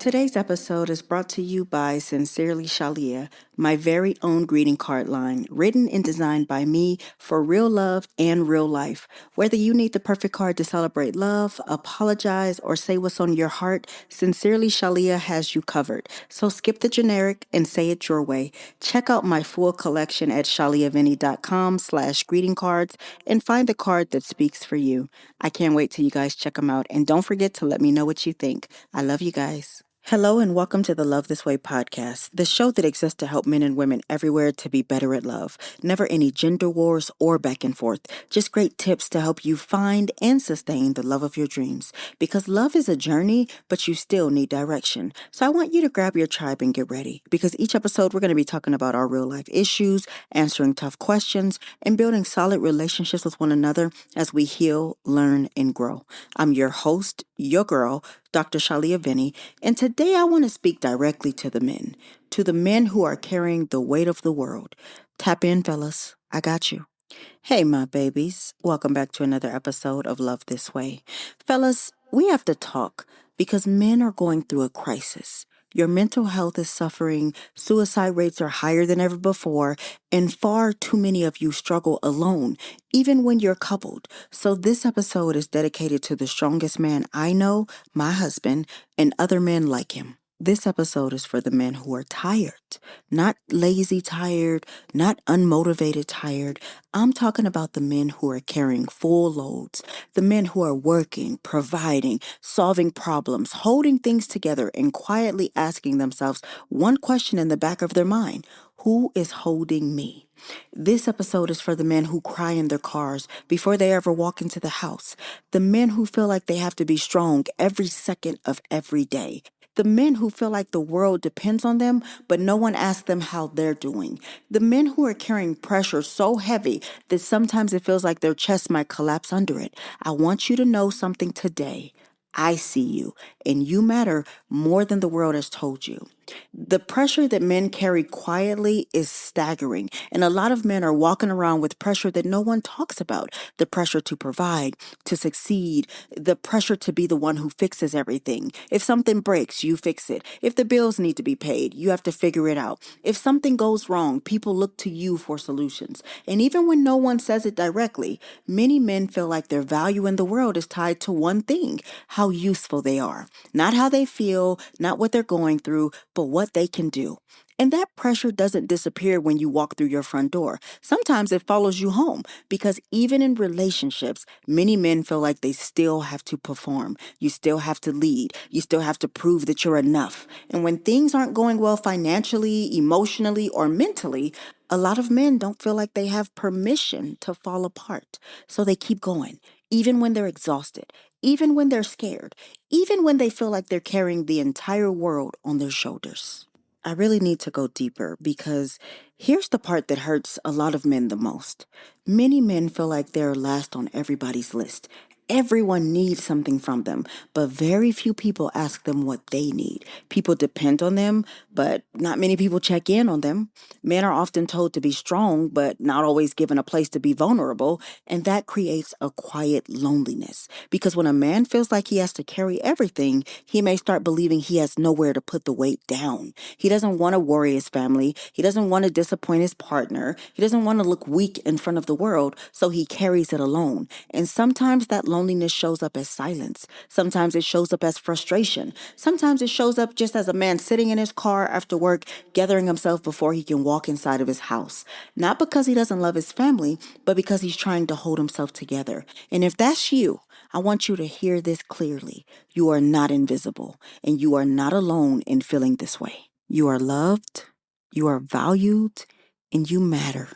Today's episode is brought to you by Sincerely Shalia, my very own greeting card line, written and designed by me for real love and real life. Whether you need the perfect card to celebrate love, apologize, or say what's on your heart, Sincerely Shalia has you covered. So skip the generic and say it your way. Check out my full collection at shaliavinny.com/greeting cards and find the card that speaks for you. I can't wait till you guys check them out. And don't forget to let me know what you think. I love you guys. Hello and welcome to the Love This Way podcast, the show that exists to help men and women everywhere to be better at love. Never any gender wars or back and forth, just great tips to help you find and sustain the love of your dreams. Because love is a journey, but you still need direction. So I want you to grab your tribe and get ready, because each episode we're going to be talking about our real life issues, answering tough questions, and building solid relationships with one another as we heal, learn, and grow. I'm your host, your girl, Dr. Shalia Vinny, and today I want to speak directly to the men who are carrying the weight of the world. Tap in, fellas. I got you. Hey, my babies. Welcome back to another episode of Love This Way. Fellas, we have to talk because men are going through a crisis. Your mental health is suffering, suicide rates are higher than ever before, and far too many of you struggle alone, even when you're coupled. So this episode is dedicated to the strongest man I know, my husband, and other men like him. This episode is for the men who are tired, not lazy tired, not unmotivated tired. I'm talking about the men who are carrying full loads, the men who are working, providing, solving problems, holding things together, and quietly asking themselves one question in the back of their mind: who is holding me? This episode is for the men who cry in their cars before they ever walk into the house, the men who feel like they have to be strong every second of every day. The men who feel like the world depends on them, but no one asks them how they're doing. The men who are carrying pressure so heavy that sometimes it feels like their chest might collapse under it. I want you to know something today. I see you, and you matter more than the world has told you. The pressure that men carry quietly is staggering, and a lot of men are walking around with pressure that no one talks about. The pressure to provide, to succeed, the pressure to be the one who fixes everything. If something breaks, you fix it. If the bills need to be paid, you have to figure it out. If something goes wrong, people look to you for solutions. And even when no one says it directly, many men feel like their value in the world is tied to one thing: how useful they are. Not how they feel, not what they're going through, but what they can do. And that pressure doesn't disappear when you walk through your front door. Sometimes it follows you home, because even in relationships, many men feel like they still have to perform. You still have to lead. You still have to prove that you're enough. And when things aren't going well financially, emotionally, or mentally, a lot of men don't feel like they have permission to fall apart. So they keep going, even when they're exhausted, even when they're scared, even when they feel like they're carrying the entire world on their shoulders. I really need to go deeper, because here's the part that hurts a lot of men the most. Many men feel like they're last on everybody's list. Everyone needs something from them, but very few people ask them what they need. People depend on them, but not many people check in on them. Men are often told to be strong, but not always given a place to be vulnerable, and that creates a quiet loneliness. Because when a man feels like he has to carry everything, he may start believing he has nowhere to put the weight down. He doesn't want to worry his family. He doesn't want to disappoint his partner. He doesn't want to look weak in front of the world, so he carries it alone. And sometimes that loneliness shows up as silence. Sometimes it shows up as frustration. Sometimes it shows up just as a man sitting in his car after work, gathering himself before he can walk inside of his house. Not because he doesn't love his family, but because he's trying to hold himself together. And if that's you, I want you to hear this clearly. You are not invisible, and you are not alone in feeling this way. You are loved, you are valued, and you matter.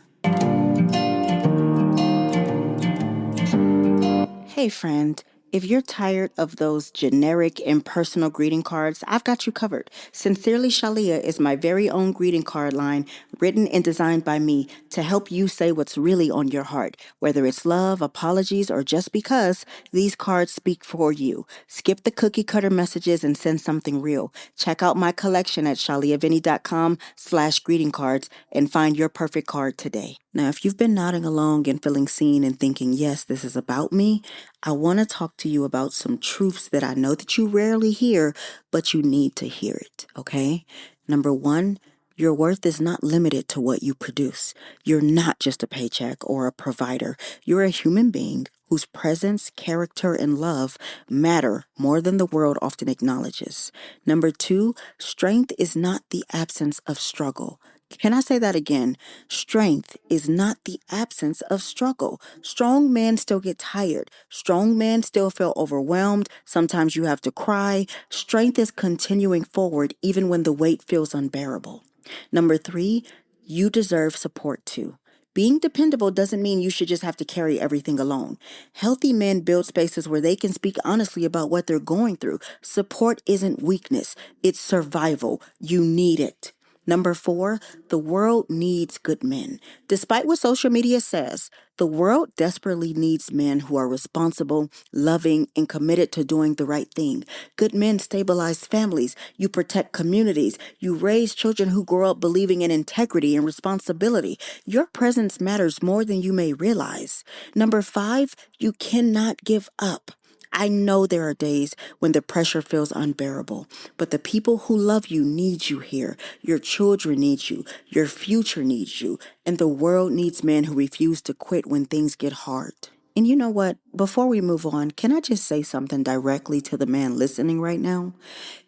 Hey, friend. If you're tired of those generic impersonal greeting cards, I've got you covered. Sincerely Shalia is my very own greeting card line, written and designed by me to help you say what's really on your heart. Whether it's love, apologies, or just because, these cards speak for you. Skip the cookie cutter messages and send something real. Check out my collection at shaliavinny.com/greeting cards and find your perfect card today. Now, if you've been nodding along and feeling seen and thinking, yes, this is about me, I want to talk to you about some truths that I know that you rarely hear, but you need to hear it, okay? Number one, your worth is not limited to what you produce. You're not just a paycheck or a provider. You're a human being whose presence, character, and love matter more than the world often acknowledges. Number two, strength is not the absence of struggle. Can I say that again? Strength is not the absence of struggle. Strong men still get tired. Strong men still feel overwhelmed. Sometimes you have to cry. Strength is continuing forward even when the weight feels unbearable. Number three, you deserve support too. Being dependable doesn't mean you should just have to carry everything alone. Healthy men build spaces where they can speak honestly about what they're going through. Support isn't weakness, it's survival. You need it. Number four, the world needs good men. Despite what social media says, the world desperately needs men who are responsible, loving, and committed to doing the right thing. Good men stabilize families. You protect communities. You raise children who grow up believing in integrity and responsibility. Your presence matters more than you may realize. Number five, you cannot give up. I know there are days when the pressure feels unbearable, but the people who love you need you here. Your children need you. Your future needs you. And the world needs men who refuse to quit when things get hard. And you know what? Before we move on, can I just say something directly to the man listening right now?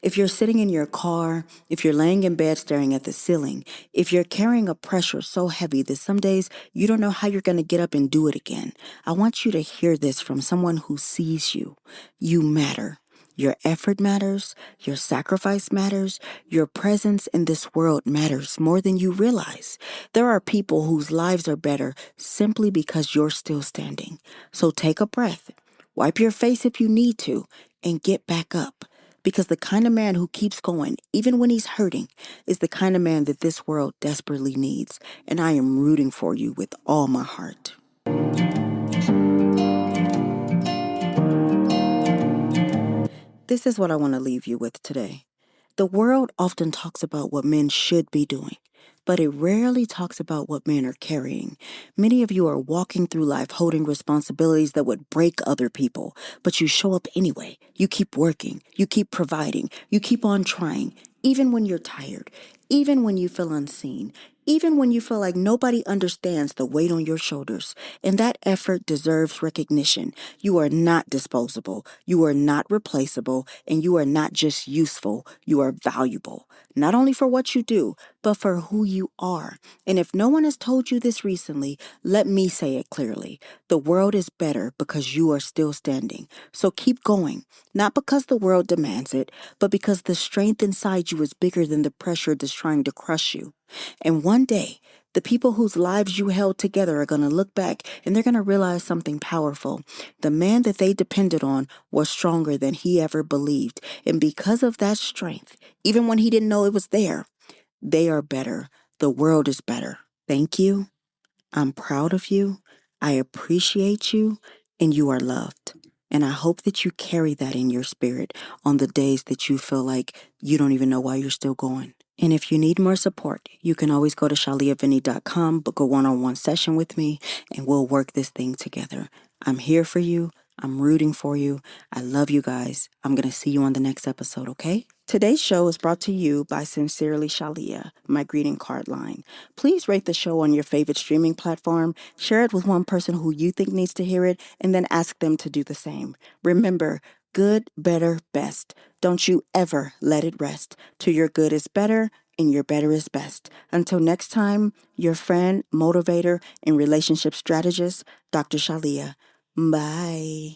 If you're sitting in your car, if you're laying in bed staring at the ceiling, if you're carrying a pressure so heavy that some days you don't know how you're going to get up and do it again, I want you to hear this from someone who sees you. You matter. Your effort matters, your sacrifice matters, your presence in this world matters more than you realize. There are people whose lives are better simply because you're still standing. So take a breath, wipe your face if you need to, and get back up. Because the kind of man who keeps going, even when he's hurting, is the kind of man that this world desperately needs. And I am rooting for you with all my heart. This is what I want to leave you with today. The world often talks about what men should be doing, but it rarely talks about what men are carrying. Many of you are walking through life holding responsibilities that would break other people, but you show up anyway. You keep working, you keep providing, you keep on trying, even when you're tired, even when you feel unseen, even when you feel like nobody understands the weight on your shoulders. And that effort deserves recognition. You are not disposable. You are not replaceable. And you are not just useful. You are valuable. Not only for what you do, but for who you are. And if no one has told you this recently, let me say it clearly. The world is better because you are still standing. So keep going. Not because the world demands it, but because the strength inside you is bigger than the pressure that's trying to crush you. And one day, the people whose lives you held together are going to look back and they're going to realize something powerful. The man that they depended on was stronger than he ever believed. And because of that strength, even when he didn't know it was there, they are better. The world is better. Thank you. I'm proud of you. I appreciate you, and you are loved. And I hope that you carry that in your spirit on the days that you feel like you don't even know why you're still going. And if you need more support, you can always go to shaliavinny.com, book a one-on-one session with me, and we'll work this thing together. I'm here for you. I'm rooting for you. I love you guys. I'm going to see you on the next episode, okay? Today's show is brought to you by Sincerely Shalia, my greeting card line. Please rate the show on your favorite streaming platform, share it with one person who you think needs to hear it, and then ask them to do the same. Remember, good, better, best. Don't you ever let it rest. To your good is better, and your better is best. Until next time, your friend, motivator, and relationship strategist, Dr. Shalia. Bye.